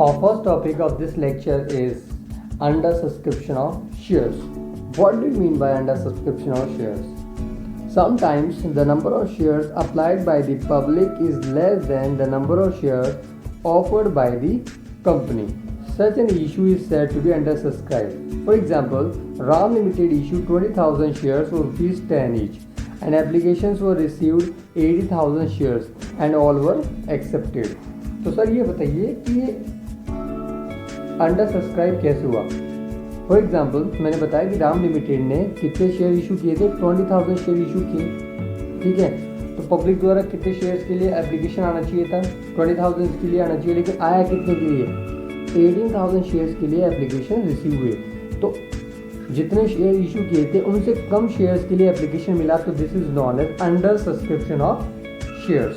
Our first topic of this lecture is under subscription of shares. What do you mean by under subscription of shares? Sometimes the number of shares applied by the public is less than the number of shares offered by the company. Such an issue is said to be undersubscribed. For example, RAM Limited issued 20,000 shares for ₹10 each, and applications were received 80,000 shares and all were accepted. तो sir ये बताइए कि under subscribe कैसे हुआ। For example मैंने बताया कि Ram limited ने कितने शेयर इशू किए थे, 20,000 शेयर इशू किए, ठीक है। तो पब्लिक द्वारा कितने शेयर्स के लिए एप्लीकेशन आना चाहिए था, 20,000 के लिए आना चाहिए, लेकिन आया कितने के लिए, 18,000 शेयर्स के लिए एप्लीकेशन रिसीव हुए। तो जितने शेयर इशू किए थे उनसे कम शेयर्स के लिए एप्लीकेशन मिला, तो this is known as under subscription of shares.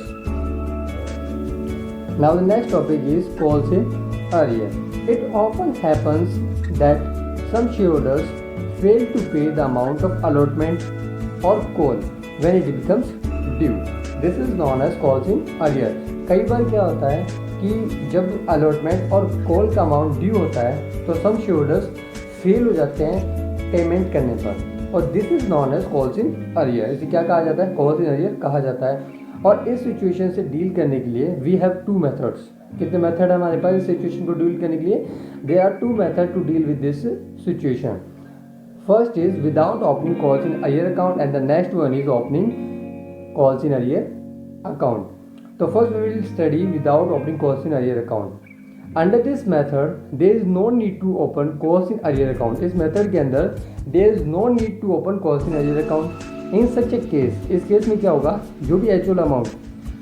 Now the next topic is calls in arrears. It often happens that some shareholders fail to pay the amount of allotment or call when it becomes due. This is known as calls in arrear. कई बार क्या होता है कि जब allotment और call का amount due होता है तो सम शेयरहोल्डर्स फेल हो जाते हैं पेमेंट करने पर, और this is known as calls in arrears. इसे क्या कहा जाता है, कॉल्स इन अर्लियर कहा जाता है. और इस सिचुएशन से डील करने के लिए वी हैव टू मेथड्स. कितने मेथड है हमारे पास इस सिचुएशन को डील करने के लिए? There are two method to deal with this situation. First is without opening calls in earlier account and the next one is opening calls in earlier account. तो first we will study without opening calls in earlier account. Under this method there is no need to open calls in earlier account. इस method के अंदर there is no need to open calls in earlier account. In such A case, इस case में क्या होगा, जो भी actual amount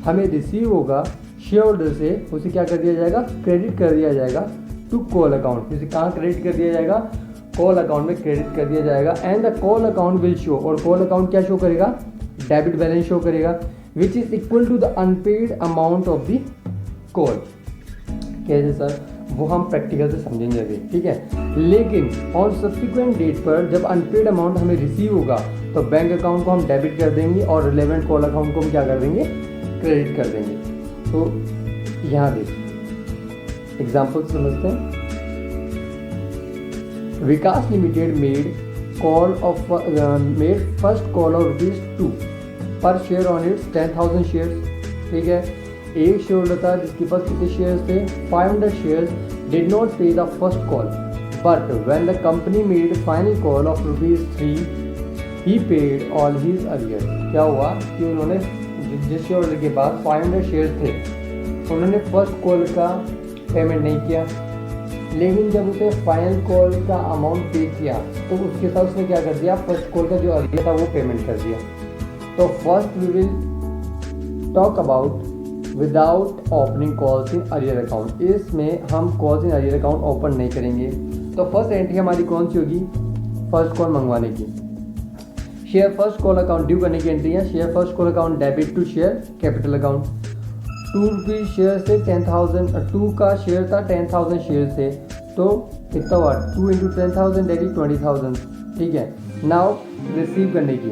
हमें रिसीव होगा शेयर होल्डर से, उसे क्या कर दिया जाएगा, क्रेडिट कर दिया जाएगा टू कॉल अकाउंट. इसे कहाँ क्रेडिट कर दिया जाएगा, कॉल अकाउंट में क्रेडिट कर दिया जाएगा. And the call account will show, और कॉल अकाउंट क्या शो करेगा, डेबिट बैलेंस शो करेगा, which is equal to the unpaid amount of the call. कैसे सर, वो हम प्रैक्टिकल से समझेंगे अभी, ठीक है. लेकिन ऑन सब्सिक्वेंट डेट पर जब अनपेड अमाउंट हमें रिसीव होगा तो बैंक अकाउंट को हम डेबिट कर देंगे और रिलेवेंट कॉल अकाउंट को हम क्या कर देंगे, क्रेडिट कर देंगे. तो यहाँ देखिए एग्जाम्पल समझते हैं. Vikas limited made first call of ₹2 per share on it's 10,000 shares, ठीक है. एक शेयर होल्डर था जिसके पास कितने शेयर्स थे, 500 शेयर्स. डिड नॉट पे the first call, but when the company made final call of ₹3 he paid all his earlier. क्या हुआ कि उन्होंने जिस शेयर होल्डर के पास 500 शेयर्स थे उन्होंने फर्स्ट कॉल का पेमेंट नहीं किया, लेकिन जब उसे फाइनल कॉल का अमाउंट पे किया तो उसके साथ उसने क्या कर दिया, फर्स्ट कॉल का जो अर्लियर था वो पेमेंट कर दिया. तो first we will talk about without opening calls in earlier account. इसमें हम calls in earlier account open नहीं करेंगे. तो फर्स्ट एंट्री हमारी कौन सी होगी, फर्स्ट कॉल मंगवाने की. Share first call account due करने की एंट्री है. Share first call account debit to share capital account. ₹2 share से 10,000, 2 का शेयर था, 10,000 शेयर थे, तो कितना हुआ, 2 इंटू 10,000 डेली 20,000, ठीक है. नाउ रिसीव करने की,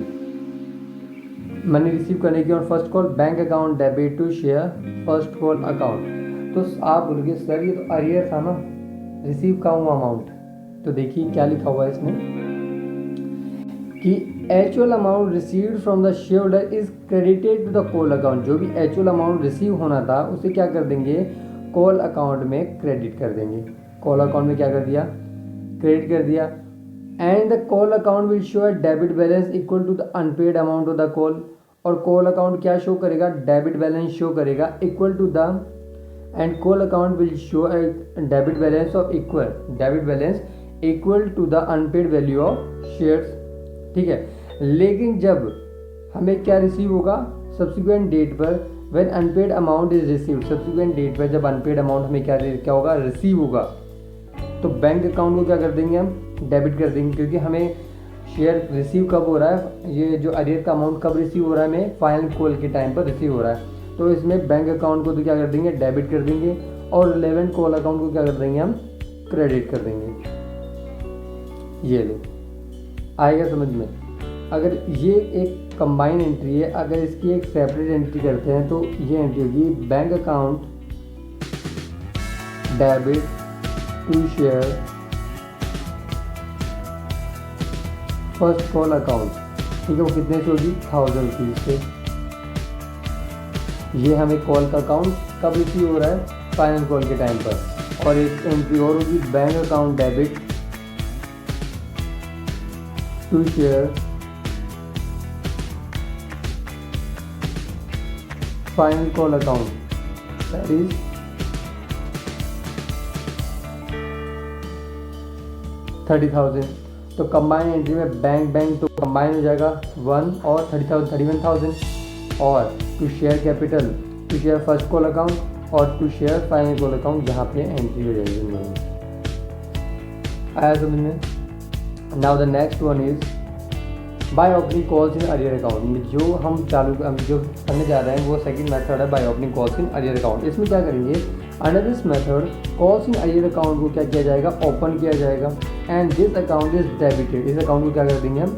मनी रिसीव करने की और first call bank account debit to share first call account. तो आप बोलोगे सर ये तो अर्लियर था ना, रिसीव का हुआ अमाउंट. तो देखिए क्या लिखा हुआ है इसमें कि actual amount received from the share holder is credited to the call account. जो भी एक्चुअल अमाउंट रिसीव होना था उसे क्या कर देंगे, कॉल अकाउंट में क्रेडिट कर देंगे. कॉल अकाउंट में क्या कर दिया, क्रेडिट कर दिया. And the call account will show a debit balance equal to the unpaid amount of the call. और कॉल अकाउंट क्या शो करेगा, डेबिट बैलेंस शो करेगा equal to the, and call account will show a debit balance of debit balance equal to the unpaid value of shares, ठीक है. लेकिन जब हमें क्या रिसीव होगा, सब्सिक्वेंट डेट पर when unpaid amount is received, subsequent date पर जब अनपेड अमाउंट हमें क्या होगा, रिसीव होगा, तो बैंक अकाउंट को क्या कर देंगे, हम डेबिट कर देंगे. क्योंकि हमें शेयर रिसीव कब हो रहा है, ये जो अर्लियर का अमाउंट कब रिसीव हो रहा है, हमें फाइनल कॉल के टाइम पर रिसीव हो रहा है. तो इसमें बैंक अकाउंट को तो क्या कर देंगे, डेबिट कर देंगे, और रिलेवेंट कॉल अकाउंट को क्या कर देंगे, हम क्रेडिट कर देंगे. ये लो, आएगा समझ में. अगर ये एक कंबाइन एंट्री है, अगर इसकी एक सेपरेट एंट्री करते हैं तो ये एंट्री होगी bank debit to share first call account, ठीक है, वो कितने से होगी 1000 रुपीज़ से। ये हमें कॉल का अकाउंट कब रिसीव हो रहा है, फाइनल कॉल के टाइम पर। और एक एंट्री और होगी, bank account debit to share final call account, that is 30,000। तो कंबाइन एंट्री में बैंक तो कंबाइन हो जाएगा 1 और 31,000, और to share capital, to share first call account और to share final call account, जहाँ पे एंट्री हो जाएगी। आया समझ में। Now the next one is by opening calls in arrear account. जो हम जो करने जा रहे हैं वो सेकंड मेथड है, bye opening calls in arrear account. इसमें क्या करेंगे, under this method calls in arrear account को क्या किया जाएगा, ओपन किया जाएगा, and this account is debited. इस अकाउंट को क्या कर देंगे हम,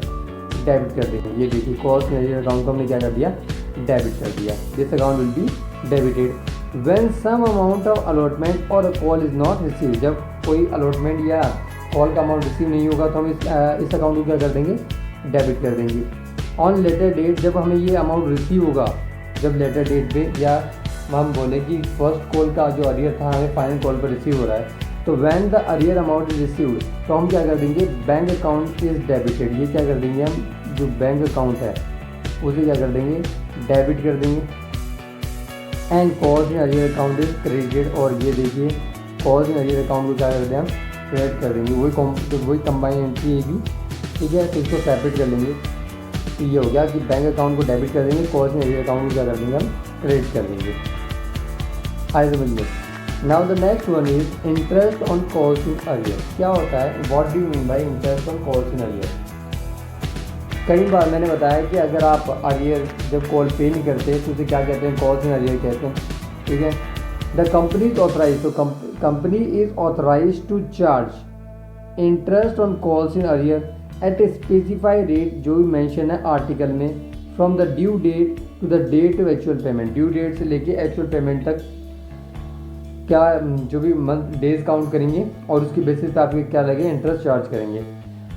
डेबिट कर देंगे। ये देखिए, कॉल्स इन अरियर अकाउंट को हमने क्या कर दिया, डेबिट कर दिया। This account will be debited when some amount of allotment और कॉल इज नॉट रिसीव। जब कोई अलॉटमेंट या कॉल का अमाउंट रिसीव नहीं होगा तो हम इस अकाउंट को क्या कर देंगे, डेबिट कर देंगे। ऑन लेटर डेट, जब हमें ये अमाउंट रिसीव होगा, जब लेटर डेट पे, या हम बोले कि फर्स्ट कॉल का जो अरियर था हमें फाइनल कॉल पर रिसीव हो रहा है, तो when the arrear amount is received, तो हम क्या कर देंगे, बैंक अकाउंट इज डेबिटेड। ये क्या कर देंगे हम, जो बैंक अकाउंट है उसे क्या कर देंगे, डेबिट कर देंगे। And calls in arrear account is credited, और ये देखिए कॉल्स इन अरियर अकाउंट को क्या कर दें हम, क्रेडिट कर देंगे। वही कंबाइन एंट्री है भी, ठीक है। तो इसको सेपरेट कर लेंगे। तो ये हो गया कि बैंक अकाउंट को डेबिट कर देंगे, कॉल्स इन अरियर अकाउंट को क्या कर देंगे हम, क्रेडिट कर देंगे। आइए समझ लो। Now the next one is interest on calls in arrear. क्या होता है, what do you mean by interest on calls in arrear. कई बार मैंने बताया कि अगर आप अरियर जब कॉल पे नहीं करते तो उसे क्या कहते हैं, कॉल्स इन अरियर कहते हैं, ठीक है। द कंपनी इज ऑथराइज, तो company is authorise to charge interest on calls in arrear at a specified rate, जो भी मेंशन है आर्टिकल में, from the due date to the date of actual payment. Due date से लेके actual payment तक क्या जो भी मंथ डेज काउंट करेंगे और उसकी बेसिस पे आपके क्या लगे, इंटरेस्ट चार्ज करेंगे।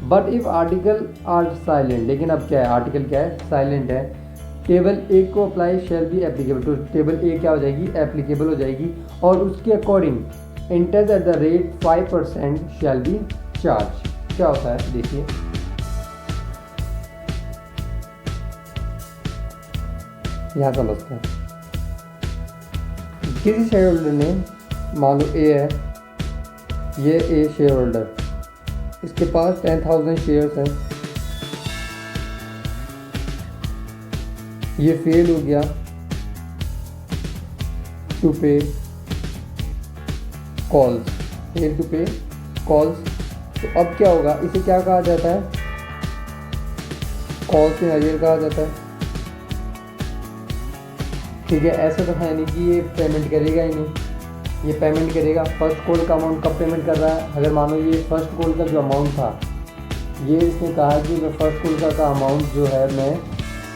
But if article are silent, लेकिन अब क्या है, आर्टिकल क्या है, साइलेंट है। टेबल ए को अप्लाई शैल बी एप्लीकेबल, तो टेबल ए क्या हो जाएगी, एप्लीकेबल हो जाएगी, और उसके according interest at the rate 5% shall be charge. क्या होता है देखिए, यहाँ समझते हैं। किसी शेयर होल्डर ने, मान लो ए है, ये ए शेयर होल्डर, इसके पास 10,000 शेयर्स हैं, ये फेल हो गया टू पे कॉल्स, फेल टू पे कॉल्स। तो अब क्या होगा, इसे क्या कहा जाता है, कॉल्स इन अरियर कहा जाता है, ठीक है। ऐसा तो है नहीं कि ये पेमेंट करेगा ही नहीं, ये पेमेंट करेगा। फर्स्ट कॉल का अमाउंट कब पेमेंट कर रहा है, अगर मानो ये फर्स्ट कॉल का जो अमाउंट था, ये इसने कहा कि मैं फर्स्ट कॉल का अमाउंट जो है मैं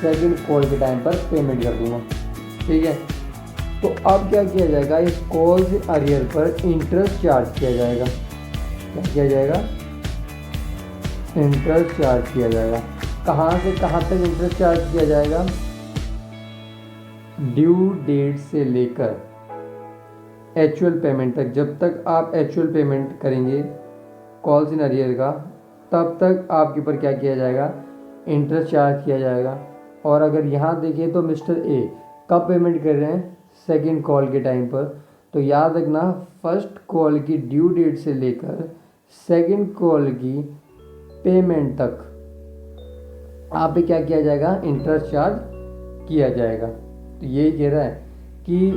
सेकंड कॉल के टाइम पर पेमेंट कर दूँगा, ठीक है। तो अब क्या किया जाएगा, इस कॉल्स अरियर पर इंटरेस्ट चार्ज किया जाएगा। क्या किया जाएगा, इंटरेस्ट चार्ज किया जाएगा। कहाँ से कहाँ तक इंटरेस्ट चार्ज किया जाएगा, ड्यू डेट से लेकर एक्चुअल पेमेंट तक। जब तक आप एक्चुअल पेमेंट करेंगे कॉल्स इन अरियर का, तब तक आपके ऊपर क्या किया जाएगा, इंटरेस्ट चार्ज किया जाएगा। और अगर यहाँ देखिए तो मिस्टर ए कब पेमेंट कर रहे हैं, सेकंड कॉल के टाइम पर। तो याद रखना, फर्स्ट कॉल की ड्यू डेट से लेकर सेकंड कॉल की पेमेंट तक आप पे क्या किया जाएगा, इंटरेस्ट चार्ज किया जाएगा। तो यही कह रहा है कि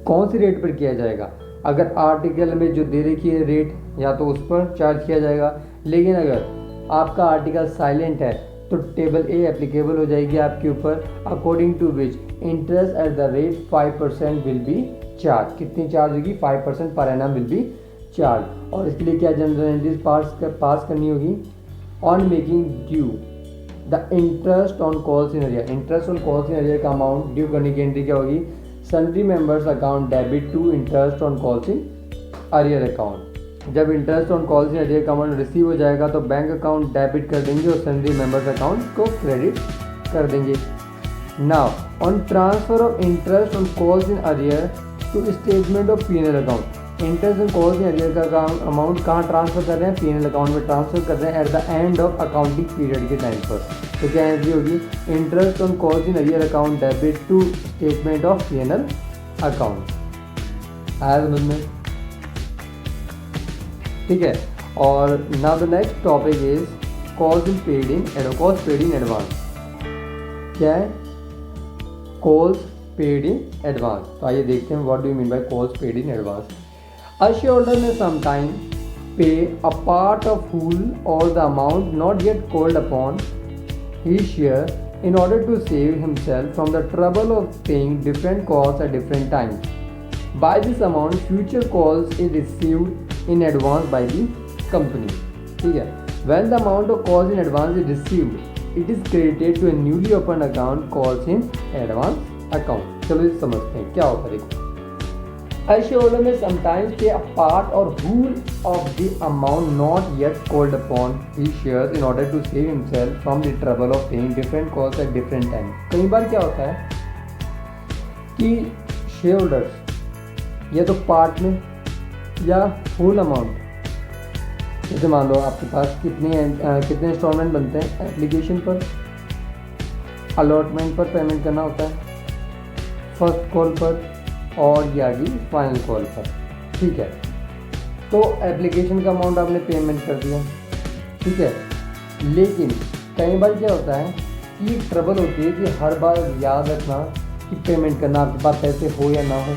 कौन सी रेट पर किया जाएगा। अगर आर्टिकल में जो दे रखी है रेट, या तो उस पर चार्ज किया जाएगा, लेकिन अगर आपका आर्टिकल साइलेंट है तो टेबल ए एप्लीकेबल हो जाएगी आपके ऊपर, according to which interest at the rate 5% will be charge. कितनी चार्ज होगी, 5% per annum will be charge. और इसके लिए क्या जनरल एंट्रीज पास करनी होगी, on making due the interest on calls in arrear. Interest on calls in arrear का amount due करने की एंट्री क्या होगी, sundry members account debit to interest on calls in arrear account. जब interest on calls in arrear account receive हो जाएगा तो bank account debit कर देंगे और सन्ड्री मेंबर्स अकाउंट को क्रेडिट कर देंगे। Now on transfer of interest on calls in arrear to statement of PNL account, interest on calls in arrear का अमाउंट कहाँ ट्रांसफर कर रहे हैं, पीएनएल अकाउंट में ट्रांसफर कर रहे हैं at the end of accounting period के टाइम पर। तो क्या एंट्री होगी, interest on calls in arrear account debit to statement of PNL account. आया समझ में? ठीक है। और now the next topic is calls paid in advance. क्या है? Calls paid in advance. तो आइए देखते हैं what do you mean by calls paid in advance. A shareholder may sometimes pay a part of whole or the amount not yet called upon his share in order to save himself from the trouble of paying different calls at different times. By this amount, future calls is received in advance by the company. ठीक है। When the amount of calls in advance is received, it is credited to a newly opened account calls in advance account. चलो इसे समझते हैं क्या होता है। देखो, a shareholder may sometimes pay a part or whole of the amount not yet called upon his shares in order to save himself from the trouble of paying different calls at different times. कई बार क्या होता है कि shareholders या तो part में या whole amount, जैसे मान लो आपके पास कितने इंस्टॉलमेंट बनते हैं एप्लीकेशन पर, अलॉटमेंट पर पेमेंट करना होता है, फर्स्ट कॉल पर और ये आ गई फाइनल कॉल पर। ठीक है। तो एप्लीकेशन का अमाउंट आपने पेमेंट कर दिया, ठीक है। लेकिन कई बार क्या होता है कि ट्रबल होती है कि हर बार याद रखना कि पेमेंट करना आपके पास पैसे हो या ना हो,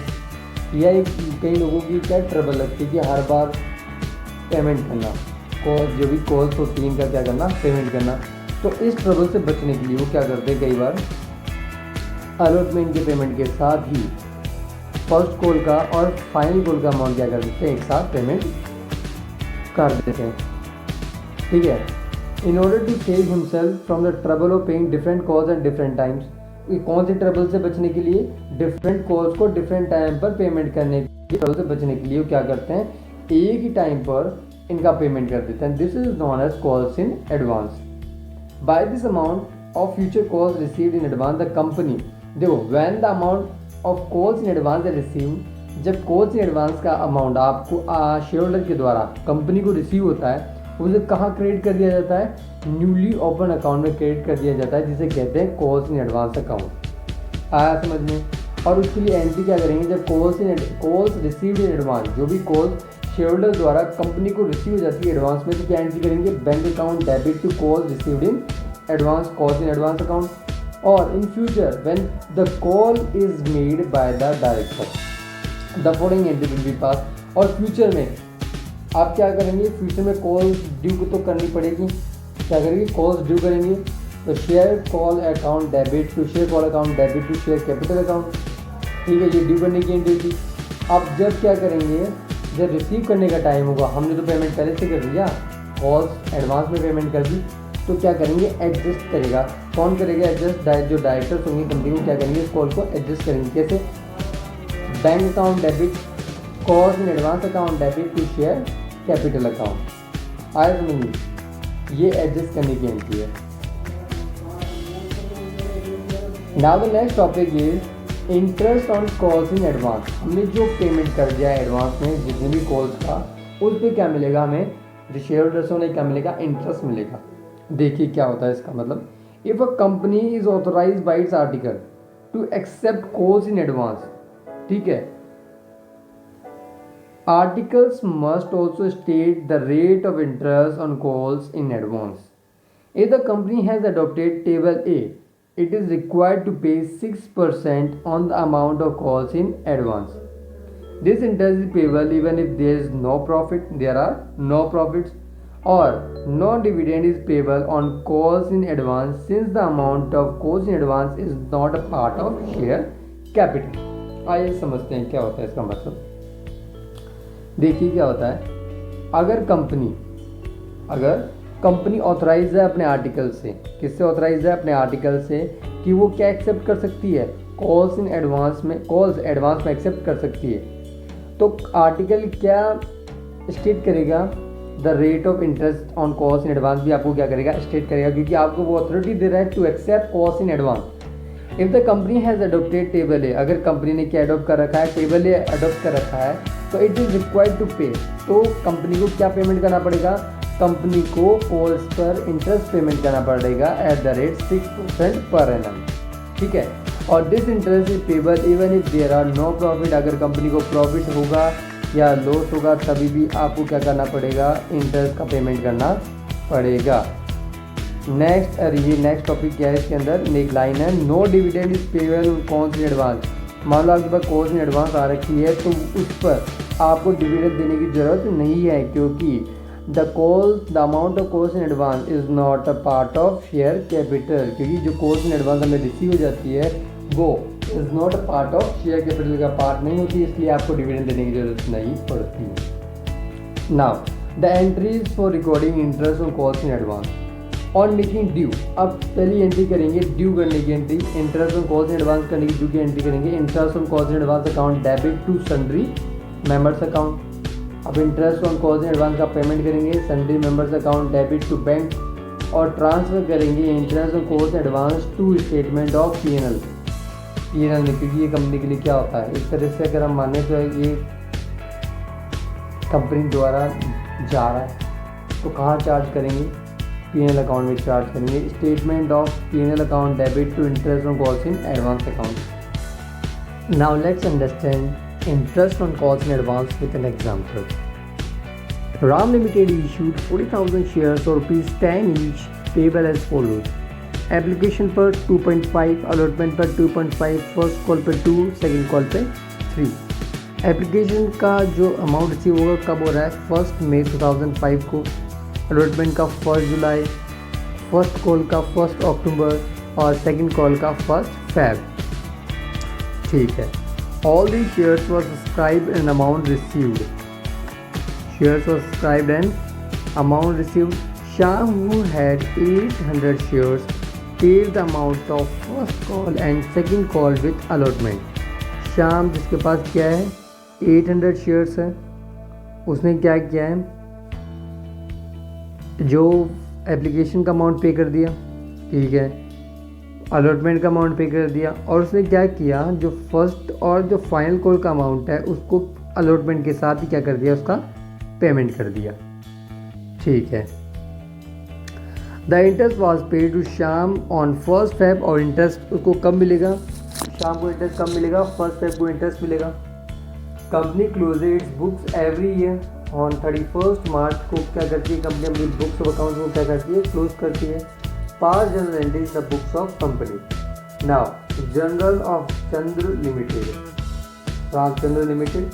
या एक कई लोगों की क्या ट्रबल लगती है कि हर बार पेमेंट करना, कॉल जो भी कॉल्स होती हैं इनका क्या करना, पेमेंट करना। तो इस ट्रबल से बचने के लिए वो क्या करते हैं, कई बार अलॉटमेंट के पेमेंट के साथ ही फर्स्ट कॉल का और फाइनल कॉल का अमाउंट क्या कर देते हैं, एक साथ पेमेंट कर देते हैं। ठीक है। In order to save himself from the trouble of paying different calls at different times, कौन सी ट्रबल से बचने के लिए, डिफरेंट कॉल्स को डिफरेंट टाइम पर पेमेंट करने की ट्रबल से बचने के लिए वो क्या करते हैं, एक ही टाइम पर इनका पेमेंट कर देते हैं। This is known as calls in advance. By this amount of future calls received in advance the company, देखो when the amount of calls in advance है रिसीव, जब कॉल्स इन एडवांस का amount आपको share holder के द्वारा company को receive होता है, उसे कहाँ क्रेडिट कर दिया जाता है, न्यूली ओपन अकाउंट में क्रेडिट कर दिया जाता है, जिसे कहते हैं कॉल्स इन एडवांस अकाउंट। आया समझ में? और उसके लिए एंट्री क्या करेंगे, जब कॉल्स रिसीव्ड इन एडवांस, जो भी कॉल्स शेयर होल्डर द्वारा कंपनी को रिसीव हो जाती है एडवांस में, तो क्या एंट्री करेंगे, bank account debit to calls received in advance, calls in advance account. Or in future, when the call is made by the director, the following entry will be passed. और future में आप क्या करेंगे, future में call due तो करनी पड़ेगी, क्या करेंगे, कॉल्स ड्यू करेंगे, तो share call account debit to share call account debit to share capital account. ठीक है, ये ड्यू करने की एंट्री थी। अब जब क्या करेंगे, जब रिसीव करने का टाइम होगा, हमने तो पेमेंट पहले से कर दिया, कॉल्स एडवांस में पेमेंट कर दी, तो क्या करेंगे, एडजस्ट करेगा। कौन करेगा एडजस्ट, जो डायरेक्टर्स होंगे कंपनी में, क्या करेंगे, इस कॉल को एडजस्ट करेंगे। कैसे, bank account debit calls in advance account debit to share capital account. आया समझ में? ये एडजस्ट करने की एंट्री है। Now the next topic is interest on calls in advance. हमने जो पेमेंट कर दिया है एडवांस में जितने भी कॉल्स का, उस पर क्या मिलेगा हमें, जो शेयर होल्डर्स ने क्या मिलेगा, इंटरेस्ट मिलेगा। देखिए क्या होता है इसका मतलब, if a company is authorised by its article to accept calls in advance, ठीक है, articles must also state the rate of interest on calls in advance. If the company has adopted table A, it is required to pay 6% on the amount of calls in advance. This interest is payable even if there is no profit, there are no profits, or no dividend is payable on calls in advance since the amount of calls in advance is not a part of share capital. आइए समझते हैं क्या होता है इसका मतलब। देखिए क्या होता है, अगर कंपनी ऑथराइज है अपने आर्टिकल से, किससे ऑथराइज है, अपने आर्टिकल से, कि वो क्या एक्सेप्ट कर सकती है, कॉल्स एडवांस में एक्सेप्ट कर सकती है। तो आर्टिकल क्या स्टेट करेगा, the rate of interest on calls in advance भी आपको क्या करेगा, स्टेट करेगा, क्योंकि आपको वो अथॉरिटी दे रहा है to accept calls in advance. If the company has adopted table A, अगर कंपनी ने क्या अडोप्ट कर रखा है, टेबल ए अडोप्ट कर रखा है, तो इट इज़ रिक्वायर्ड टू पे, तो कंपनी को क्या पेमेंट करना पड़ेगा, कंपनी को कॉल्स पर इंटरेस्ट पेमेंट करना पड़ेगा eight the rate 6% per annum, ठीक है। और this interest is payable even if there are no profit, अगर कंपनी को प्रॉफिट होगा या लॉस होगा तभी भी आपको क्या करना पड़ेगा, इंटरेस्ट का पेमेंट करना पड़ेगा। नेक्स्ट टॉपिक क्या है इसके अंदर, नेक्स्ट लाइन है, no dividend is payable on calls in advance. मान लो आपके पास कॉल्स इन एडवांस आ रखी है तो उस पर आपको डिविडेंड देने की ज़रूरत नहीं है, क्योंकि the amount of calls in advance is not a part of share capital, क्योंकि जो कॉल्स इन एडवांस हमें रिसीव हो जाती है वो is not a part of share capital का पार्ट नहीं होती, इसलिए आपको डिविडेंड देने की ज़रूरत नहीं पड़ती। Now the entries for recording interest on calls in advance on making due. अब पहली एंट्री करेंगे ड्यू करने की entry, interest on calls in advance करने की ड्यू की एंट्री करेंगे। Interest on calls in advance account debit to sundry members account. अब इंटरेस्ट ऑन कॉल्स इन एडवांस का पेमेंट करेंगे sundry members account debit to bank, और ट्रांसफ़र करेंगे interest on calls advance to statement of PNL में, क्योंकि ये company के लिए क्या होता है, इस तरह से अगर हम माने तो ये कंपनी द्वारा जा रहा है तो कहाँ चार्ज करेंगे, पीएनएल अकाउंट में चार्ज करेंगे, statement of PNL account debit to interest on calls in advance account. Now let's understand interest on calls in advance with an example. RAM Limited issued 40,000 shares or ₹10 each payable as follows. Application पर 2.5, allotment पर 2.5, first call पर 2, second call पे 3। Application का जो amount receive होगा कब हो रहा है, 1 मई 2005 को, अलॉटमेंट का 1 जुलाई, फर्स्ट कॉल का 1 अक्टूबर और सेकंड कॉल का 1 फेब, ठीक है। All the shares were subscribed and amount received, shares were subscribed and amount received. Shyam, who had 800 shares, paid the amount of first call and second call with allotment. Shyam जिसके पास क्या है 800 shares है, उसने क्या किया है, जो एप्लीकेशन का अमाउंट पे कर दिया, ठीक है, अलॉटमेंट का अमाउंट पे कर दिया, और उसने क्या किया, जो फर्स्ट और जो फाइनल कॉल का अमाउंट है उसको अलॉटमेंट के साथ ही क्या कर दिया, उसका पेमेंट कर दिया, ठीक है। The interest was paid to Shyam on 1 Feb, और इंटरेस्ट उसको कब मिलेगा, शाम को इंटरेस्ट कब मिलेगा, 1 फेब को इंटरेस्ट मिलेगा। Company close it's books every year on 31 मार्च को क्या करती है कंपनी, अपनी बुक्स ऑफ अकाउंट को क्या करती है, क्लोज करती है। Pass journal entries the books of company. Now journal of Chandra limited, Ramchandra limited.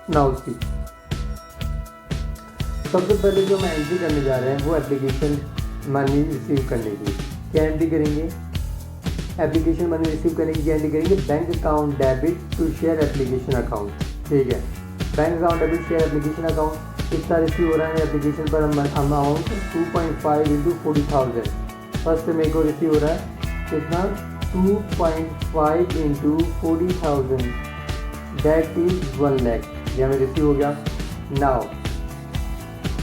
Now see, सबसे पहले जो हम एंट्री करने जा रहे हैं वो एप्लीकेशन मनी रिसीव करने की, क्या एंट्री करेंगे, एप्लीकेशन मनी रिसीव करने की क्या एंट्री करेंगे, bank account debit to share application account, ठीक है। Bank account debit share application account कितना रिसीव हो रहा है एप्लीकेशन पर, अमाउंट 2.5 इंटू 40,000, फर्स्ट मई को रिसीव हो रहा है कितना, 2.5 इंटू 40,000, दैट इज 1 लाख, ये हमें रिसीव हो गया। नाउ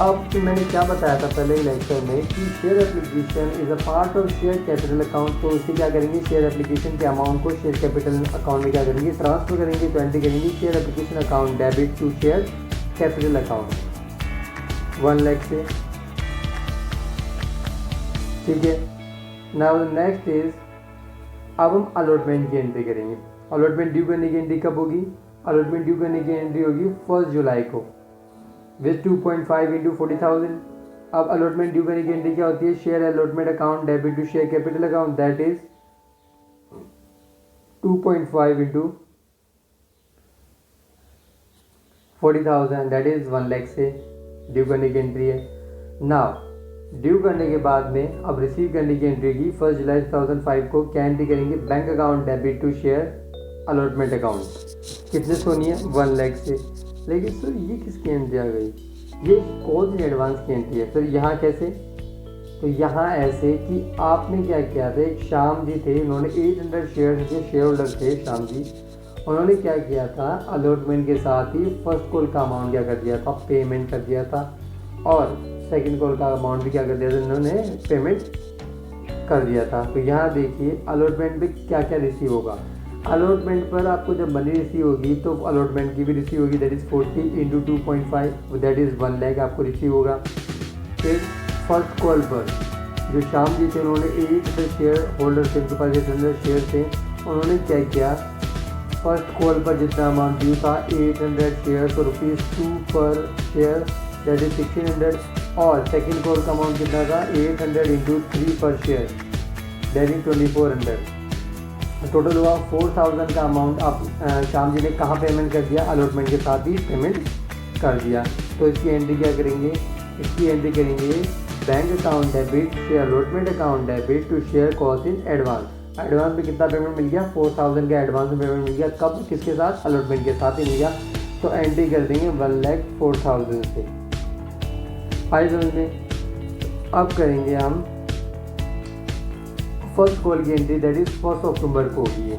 अब तो मैंने क्या बताया था पहले लेक्चर में कि share application is a part of share capital account, तो इसे क्या करेंगे, शेयर एप्लीकेशन के अमाउंट को शेयर कैपिटल अकाउंट में क्या करेंगे, ट्रांसफर करेंगे, तो एंट्री करेंगे share application account debit to share capital account 1 lakh से, ठीक है। नाउ नेक्स्ट इज, अब हम अलॉटमेंट की एंट्री करेंगे। अलॉटमेंट ड्यू करने की एंट्री कब होगी, अलॉटमेंट ड्यू करने की एंट्री होगी 1 जुलाई को विथ 2.5 इंटू 40,000। अब अलॉटमेंट ड्यू करने की एंट्री क्या होती है, share allotment account debit to share capital account, that is 2.5 into 40,000, that is 1 lakh से ड्यू करने की एंट्री है। नाउ ड्यू करने के बाद में अब रिसीव करने की एंट्री की 1 जुलाई 2005 को क्या एंट्री करेंगे, bank account debit to share allotment account, कितने से होनी है, 1 लाख से। लेकिन सर ये किसकी एंट्री आ गई, ये कॉल्स इन एडवांस की एंट्री है, सर यहाँ कैसे, तो यहाँ ऐसे कि आपने क्या किया था, एक श्याम जी थे, उन्होंने 800 शेयर के शेयर होल्डर थे श्याम जी, उन्होंने क्या किया था, अलॉटमेंट के साथ ही फर्स्ट कॉल का अमाउंट क्या कर दिया था, पेमेंट कर दिया था, और सेकंड कॉल का अमाउंट भी क्या कर दिया था, उन्होंने पेमेंट कर दिया था। तो यहाँ देखिए अलॉटमेंट पे क्या क्या रिसीव होगा। अलॉटमेंट पर आपको जब मनी रिसीव होगी तो अलॉटमेंट की भी रिसीव होगी, that is 40 × 2.5, that is 1 lakh आपको रिसीव होगा। फिर फर्स्ट कॉल पर जो श्याम जी थे, उन्होंने 800 शेयर होल्डर थे, उनके पास 800 शेयर थे, उन्होंने क्या किया, फर्स्ट कॉल पर जितना अमाउंट ड्यू था 800 शेयर, तो ₹2 पर शेयर, दैट इज 1600, और सेकंड कॉल का अमाउंट कितना था, 800 × 3 पर शेयर, दैट इज 2400। टोटल हुआ 4000 का अमाउंट आप श्याम जी ने कहाँ पेमेंट कर दिया, अलॉटमेंट के साथ ही पेमेंट कर दिया। तो इसकी एंट्री क्या करेंगे, इसकी एंट्री करेंगे bank account debit share allotment account debit to share कॉस्ट इन एडवांस। एडवांस में कितना पेमेंट मिल गया, 4000 का एडवांस में पेमेंट मिल गया, कब, किसके साथ, अलॉटमेंट के साथ ही मिल गया। तो एंट्री कर देंगे 1,04,000 से। आई समझ में। अब करेंगे हम फर्स्ट कॉल की एंट्री, दैट इज 1 अक्टूबर को होगी है।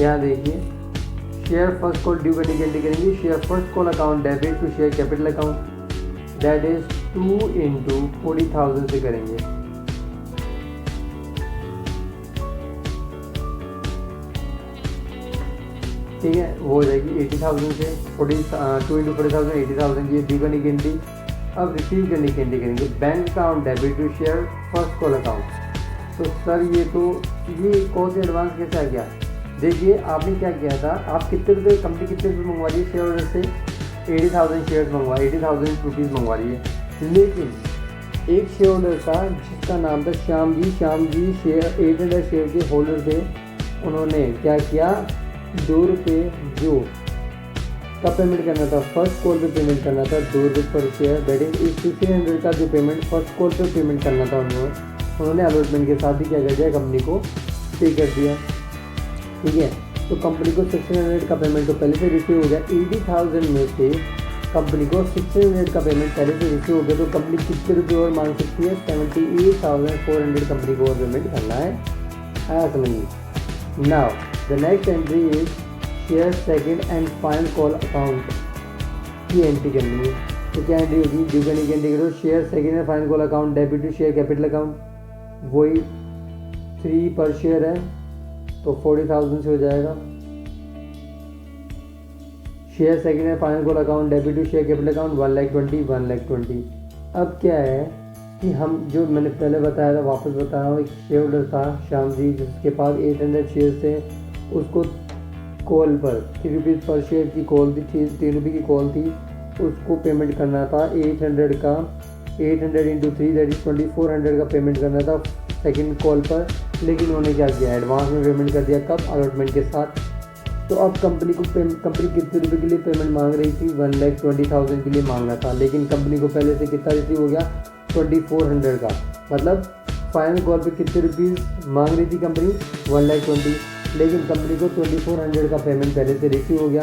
यहाँ देखिए शेयर फर्स्ट कॉल ड्यू करने की एंट्री करेंगे, share first call account debit to share capital account, that is 2 × 40,000 से करेंगे। ठीक है, वो हो जाएगी 80,000 से 2 × 40,000 80,000 की ड्यू करने की एंट्री। अब रिसीव करने की एंट्री करेंगे bank account debit to share first call account. तो सर ये कौन से एडवांस कैसे आ गया, देखिए आपने क्या किया था, आप कितने रुपये, कंपनी कितने रुपये मंगवा रही है शेयर होल्डर से, 80,000 शेयर मंगवा, 80,000 रुपीज़ मंगवा रही है। लेकिन एक शेयर होल्डर था जिसका नाम था श्याम जी शेयर 800 शेयर के होल्डर थे, उन्होंने क्या किया, ₹2 जो का पेमेंट करना था, फर्स्ट कॉल पे पेमेंट करना था, ₹2 पर शेयर, दैट इज 1600 का जो पेमेंट फर्स्ट कॉल पे पेमेंट करना था उन्होंने अलॉटमेंट के साथ ही क्या कर दिया, कंपनी को पे कर दिया। ठीक है, तो कंपनी को 1600 का पेमेंट तो पहले से रिसीव हो गया, 80,000 में से कंपनी को 1600 का पेमेंट पहले से रिसीव हो गया, तो कंपनी कितने रुपये और मांग सकती है, 78,400 कंपनी को और पेमेंट करना है। आया समझ में। Now the next entry is share second and final call account की एंट्री करनी है। तो क्या एंट्री होगी, ड्यू करने की एंट्री करो, share second and final call account debit to share capital account, वही 3 पर शेयर है, तो 40,000 से हो जाएगा। Share second and final call account debit to share capital account 1,20,000। अब क्या है कि हम जो मैंने पहले बताया था, वापस बता रहा हूँ, एक शेयर होल्डर था श्याम जी जिसके पास 800 शेयर थे, उसको कॉल पर ₹3 पर शेयर की कॉल थी, ₹3 की कॉल थी, उसको पेमेंट करना था 800 का, 800 × 3 दैट इज 2400 का पेमेंट करना था सेकंड कॉल पर। लेकिन उन्होंने क्या किया, एडवांस में पेमेंट कर दिया, कब, अलॉटमेंट के साथ। तो अब कंपनी कितने रुपए के लिए पेमेंट मांग रही थी, 1,20,000 के लिए मांगना था, लेकिन कंपनी को पहले से कितना रिसीव हो गया, 2400 का, मतलब फाइनल कॉल पे कितने रुपीज़ मांग रही थी कंपनी, 1,20,000, लेकिन कंपनी को 2400 का पेमेंट पहले से रिसीव हो गया।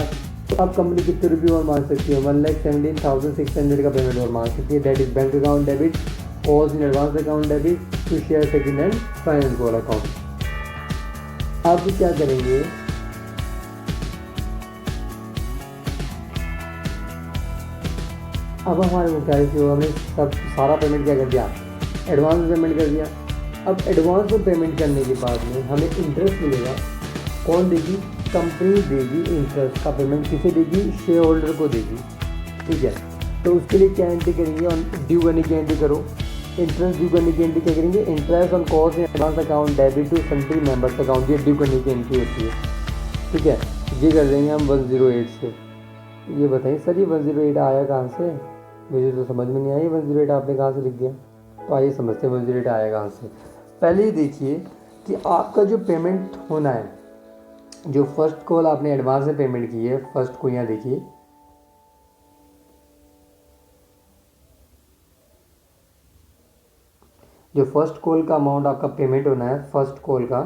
तो अब कंपनी कितने रुपये और मांग सकती है, 1,17,600 का पेमेंट और मांग सकती है, that is bank account debit और in advance account debit to share second and final call account. अब क्या करेंगे, अब हमारे को क्या रिसीव होगा, हमने सब सारा पेमेंट क्या कर दिया, एडवांस में पेमेंट कर दिया। अब एडवांस में पेमेंट करने के बाद में हमें इंटरेस्ट मिलेगा, कौन देगी, कंपनी देगी इंटरेस्ट का पेमेंट, किसे देगी, शेयर होल्डर को देगी। ठीक है, तो उसके लिए क्या एंट्री करेंगे, ऑन ड्यू करने की एंट्री करो, इंटरेस्ट ड्यू करने की एंट्री क्या करेंगे, इंटरेस्ट ऑन कॉस्ट in advance account debit to sundry members account, ये ड्यू करने की एंट्री होती है। ठीक है, ये कर देंगे हम 108 से। ये बताइए सर ये 108 आया कहाँ से, मुझे तो समझ में नहीं आई, 108 आपने कहाँ से लिख दिया। तो आइए समझते हैं 108 आया कहाँ से। पहले ही देखिए कि आपका जो पेमेंट होना है, जो फर्स्ट कॉल आपने एडवांस में पेमेंट की है, फर्स्ट को यहाँ देखिए, जो फर्स्ट कॉल का अमाउंट आपका पेमेंट होना है, फर्स्ट कॉल का,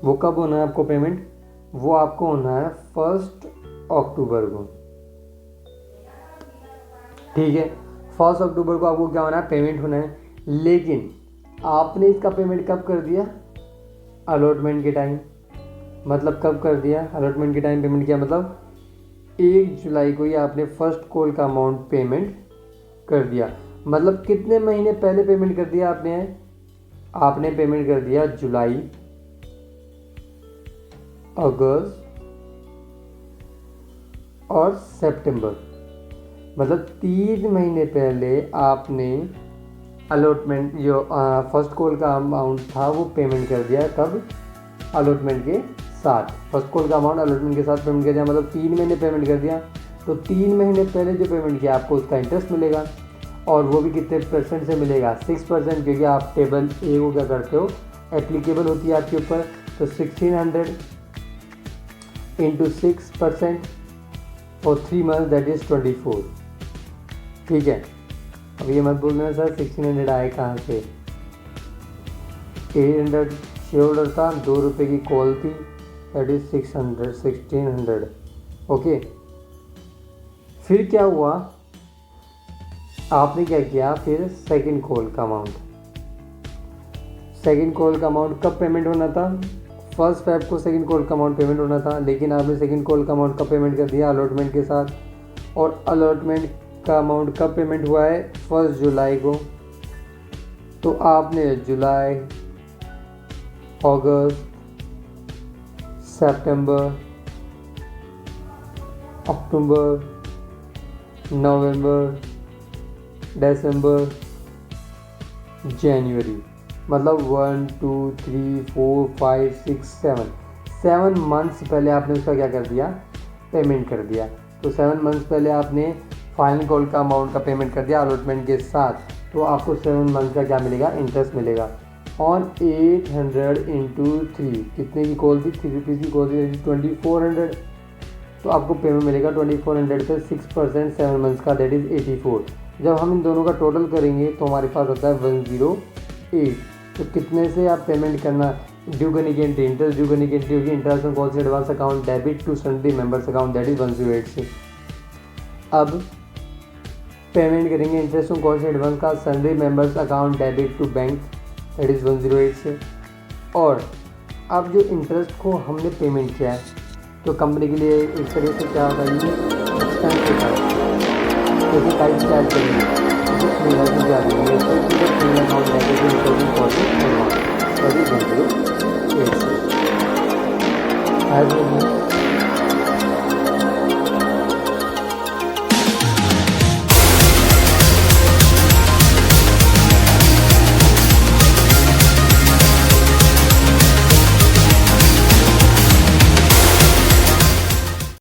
वो कब होना है आपको पेमेंट, वो आपको होना है 1 अक्टूबर को। ठीक है, 1 अक्टूबर को आपको क्या होना है, पेमेंट होना है। लेकिन आपने इसका पेमेंट कब कर दिया, अलॉटमेंट के टाइम। मतलब कब कर दिया, अलॉटमेंट के टाइम पेमेंट किया, मतलब 1 जुलाई को ही आपने फर्स्ट कॉल का अमाउंट पेमेंट कर दिया। मतलब कितने महीने पहले पेमेंट कर दिया आपने पेमेंट कर दिया जुलाई, अगस्त और सितंबर। मतलब 3 महीने पहले आपने अलॉटमेंट जो फर्स्ट कॉल का अमाउंट था वो पेमेंट कर दिया। कब, अलॉटमेंट के साथ। फर्स्ट कॉल का अमाउंट अलॉटमेंट के साथ पेमेंट कर दिया, मतलब 3 महीने पेमेंट कर दिया। तो 3 महीने पहले जो पेमेंट किया आपको उसका इंटरेस्ट मिलेगा, और वो भी कितने परसेंट से मिलेगा, 6%, क्योंकि आप टेबल ए को क्या करते हो, एप्लीकेबल होती है आपके ऊपर। तो 1600 इंटू 6% और 3 मंथ, दैट इज़ 24। ठीक है, अब ये मत बोलना सर 1600 आए कहाँ से। 800 शेयर होल्डर था, 2 रुपये की कॉल थी, दैट इज 1600। ओके, फिर क्या हुआ, आपने क्या किया, फिर सेकंड कॉल का अमाउंट कब पेमेंट होना था, 1 फेब को सेकंड कॉल का अमाउंट पेमेंट होना था। लेकिन आपने सेकंड कॉल का अमाउंट कब पेमेंट कर दिया, अलॉटमेंट के साथ। और अलॉटमेंट का अमाउंट कब पेमेंट हुआ है, 1 जुलाई को। तो आपने जुलाई, अगस्त, सितंबर, अक्टूबर, नवंबर, दिसंबर, जनवरी, मतलब 1 2 3 4 5 6 7 मंथ्स पहले आपने उसका क्या कर दिया, पेमेंट कर दिया। तो 7 मंथ्स पहले आपने फाइनल कॉल का अमाउंट का पेमेंट कर दिया अलॉटमेंट के साथ। तो आपको 7 मंथ का क्या मिलेगा, इंटरेस्ट मिलेगा ऑन 800 इंटू 3। कितने की कॉल थी, 3 रुपीज़ की कॉल थी, 2400। तो आपको पेमेंट मिलेगा 2400 से 6% 7 मंथ्स का, दैट इज़ 84। जब हम इन दोनों का टोटल करेंगे तो हमारे पास होता है 108। तो कितने से आप पेमेंट करना, ड्यू करने की एंट्री, इंटरेस्ट ड्यू करने की एंट्री होगी, इंटरेस्ट ऑन कॉल से advance account debit to sundry members account, that is 108 से। अब पेमेंट करेंगे इंटरेस्ट ऑन कॉल से एडवांस का sundry members account debit to bank, that is 108 से। और अब जो इंटरेस्ट को हमने पेमेंट किया है, तो कंपनी के लिए इस तरह से क्या होगा, ये एक्सपेंस होता है। जैसे टाइप चार्ज करेंगे, एज